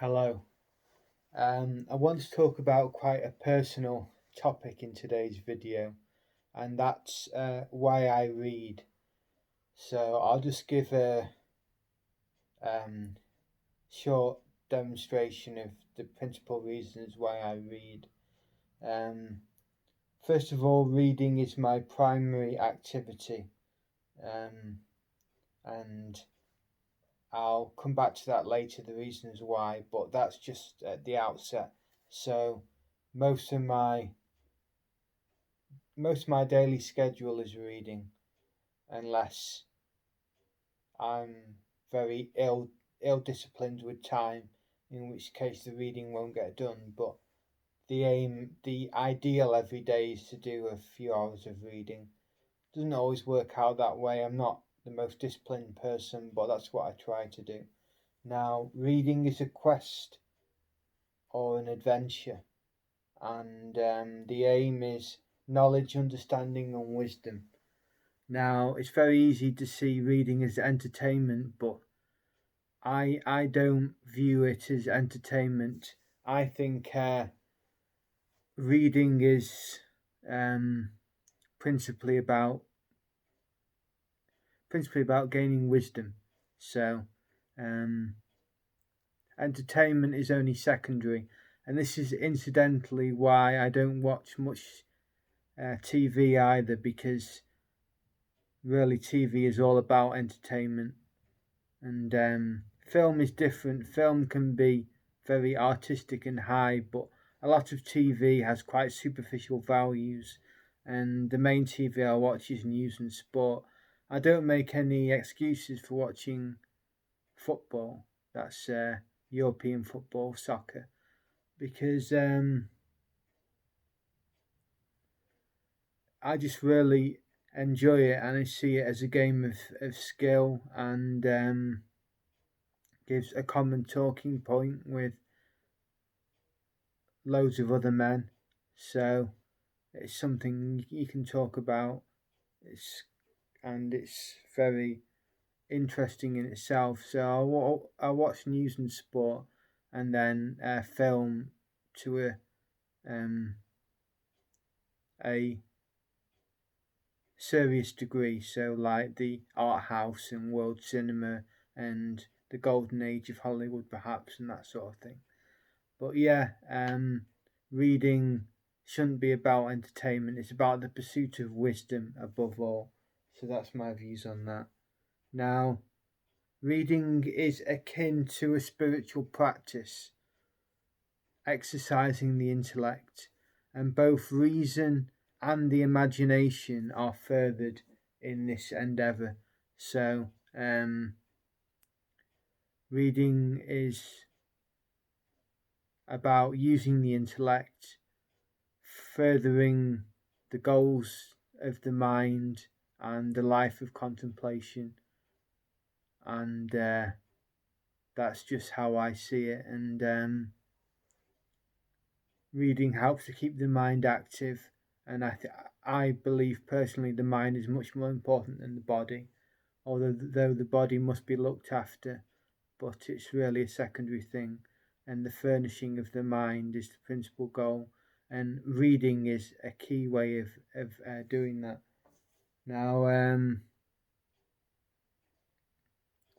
Hello. I want to talk about quite a personal topic in today's video, and that's why I read. So I'll just give a um, short demonstration of the principal reasons why I read. Um, First of all, reading is my primary activity, um, and I'll come back to that later, the reasons why, but that's just at the outset. So most of my most of my daily schedule is reading, unless I'm very ill disciplined with time, in which case the reading won't get done. But the ideal every day is to do a few hours of reading. Doesn't always work out that way. I'm not the most disciplined person, but that's what I try to do. Now, reading is a quest or an adventure, and the aim is knowledge, understanding, and wisdom. Now, it's very easy to see reading as entertainment, but I don't view it as entertainment. I think reading is um, principally about gaining wisdom. So, um, entertainment is only secondary, and this is incidentally why I don't watch much TV either, because really TV is all about entertainment. And film is different. Film can be very artistic and high, but a lot of TV has quite superficial values. And the main TV I watch is news and sport. I don't make any excuses for watching football. That's European football, soccer, because I just really enjoy it, and I see it as a game of skill, and gives a common talking point with loads of other men. So it's something you can talk about. It's very interesting in itself. So I watch news and sport, and then film to a serious degree. So like the art house and world cinema and the golden age of Hollywood, perhaps, and that sort of thing. But yeah, reading shouldn't be about entertainment. It's about the pursuit of wisdom above all. So that's my views on that. Now, reading is akin to a spiritual practice, exercising the intellect, and both reason and the imagination are furthered in this endeavor. So, reading is about using the intellect, furthering the goals of the mind and the life of contemplation, and that's just how I see it. And reading helps to keep the mind active, and I believe personally the mind is much more important than the body, although the body must be looked after, but it's really a secondary thing, and the furnishing of the mind is the principal goal, and reading is a key way of doing that. Now,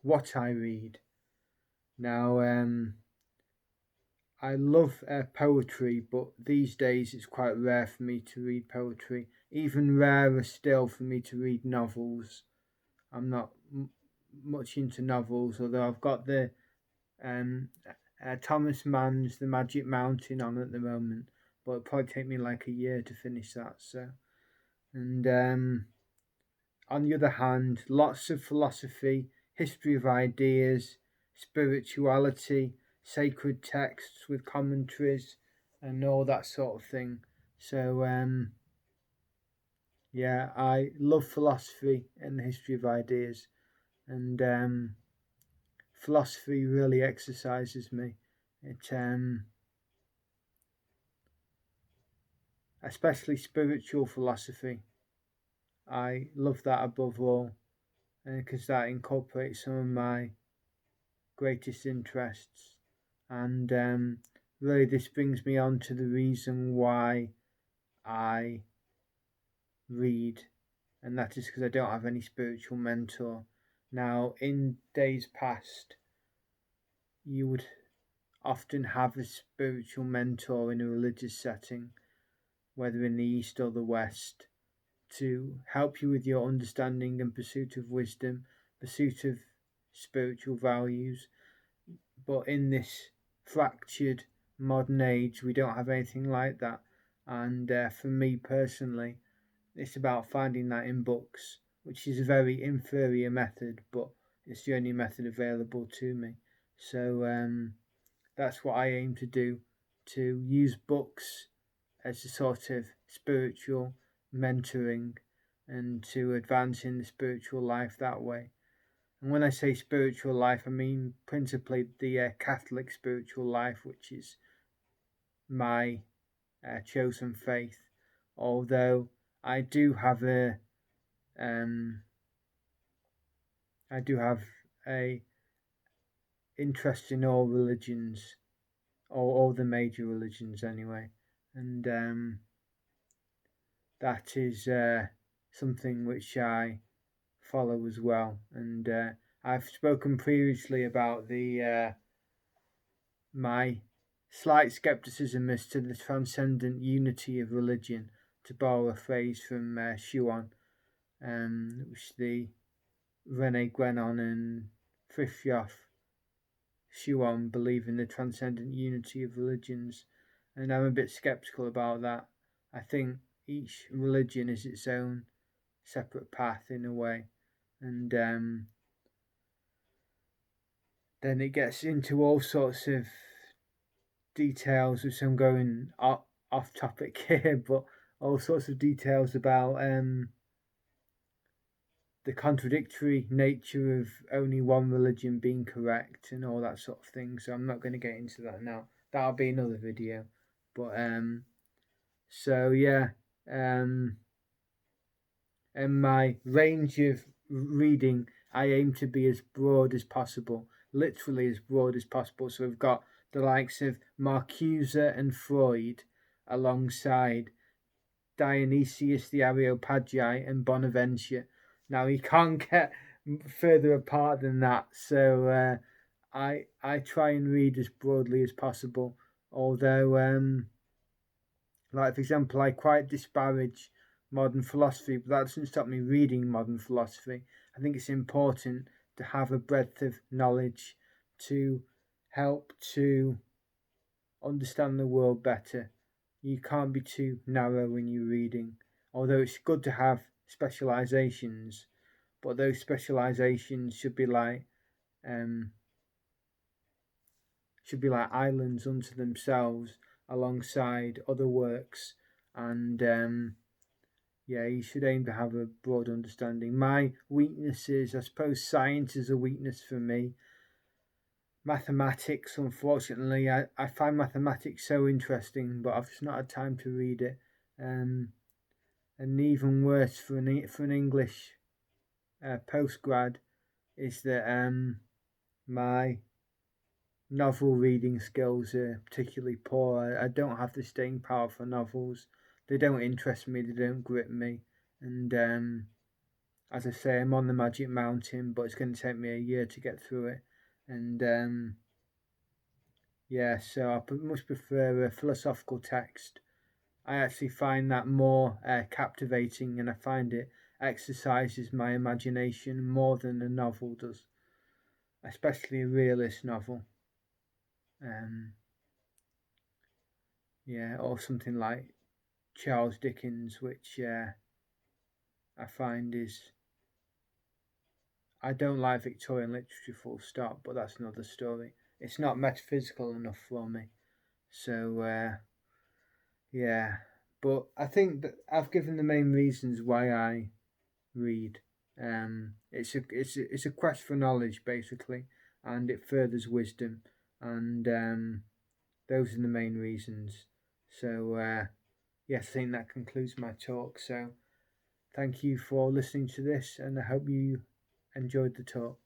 what I read. Now, I love poetry, but these days it's quite rare for me to read poetry. Even rarer still for me to read novels. I'm not much into novels, although I've got the um, Thomas Mann's The Magic Mountain on at the moment, but it'll probably take me like a year to finish that. So, and on the other hand, lots of philosophy, history of ideas, spirituality, sacred texts with commentaries, and all that sort of thing. So, yeah, I love philosophy and the history of ideas, and philosophy really exercises me. It, especially spiritual philosophy, I love that above all, because that incorporates some of my greatest interests, And really, this brings me on to the reason why I read, and that is because I don't have any spiritual mentor. Now, in days past, you would often have a spiritual mentor in a religious setting, whether in the East or the West, to help you with your understanding and pursuit of wisdom, pursuit of spiritual values. But in this fractured modern age, we don't have anything like that. And for me personally, it's about finding that in books, which is a very inferior method, but it's the only method available to me. So that's what I aim to do, to use books as a sort of spiritual mentoring and to advance in the spiritual life that way. And when I say spiritual life, I mean principally the Catholic spiritual life, which is my chosen faith. Although I do have um, a interest in all religions, or all the major religions anyway, and that is something which I follow as well. And I've spoken previously about the my slight skepticism as to the transcendent unity of religion, to borrow a phrase from Schuon, which the Rene Guénon and Frithjof Schuon believe in the transcendent unity of religions, and I'm a bit skeptical about that. I think each religion is its own separate path in a way, and then it gets into all sorts of details, which I'm going off topic here, but all sorts of details about the contradictory nature of only one religion being correct and all that sort of thing. So I'm not going to get into that now. That'll be another video. But so yeah, and my range of reading, I aim to be as broad as possible, literally as broad as possible. So we've got the likes of Marcuse and Freud alongside Dionysius the Areopagite and Bonaventure. Now you can't get further apart than that. So I try and read as broadly as possible. Although, like for example, I quite disparage modern philosophy, but that doesn't stop me reading modern philosophy. I think it's important to have a breadth of knowledge to help to understand the world better. You can't be too narrow when you're reading, although it's good to have specializations, but those specializations should be like islands unto themselves alongside other works. And yeah, you should aim to have a broad understanding. My weaknesses, I suppose science is a weakness for me. Mathematics, unfortunately, I find mathematics so interesting, but I've just not had time to read it. And even worse for an English postgrad is that my novel reading skills are particularly poor. I don't have the staying power for novels. They don't interest me. They don't grip me. And as I say, I'm on the Magic Mountain, but it's going to take me a year to get through it. And yeah, so I much prefer a philosophical text. I actually find that more captivating, and I find it exercises my imagination more than a novel does, especially a realist novel. Yeah, or something like Charles Dickens, which I find is. I don't like Victorian literature full stop, but that's another story. It's not metaphysical enough for me. So, yeah. But I think that I've given the main reasons why I read. It's a quest for knowledge, basically, and it furthers wisdom. And those are the main reasons. So, yes, I think that concludes my talk. So, thank you for listening to this, and I hope you enjoyed the talk.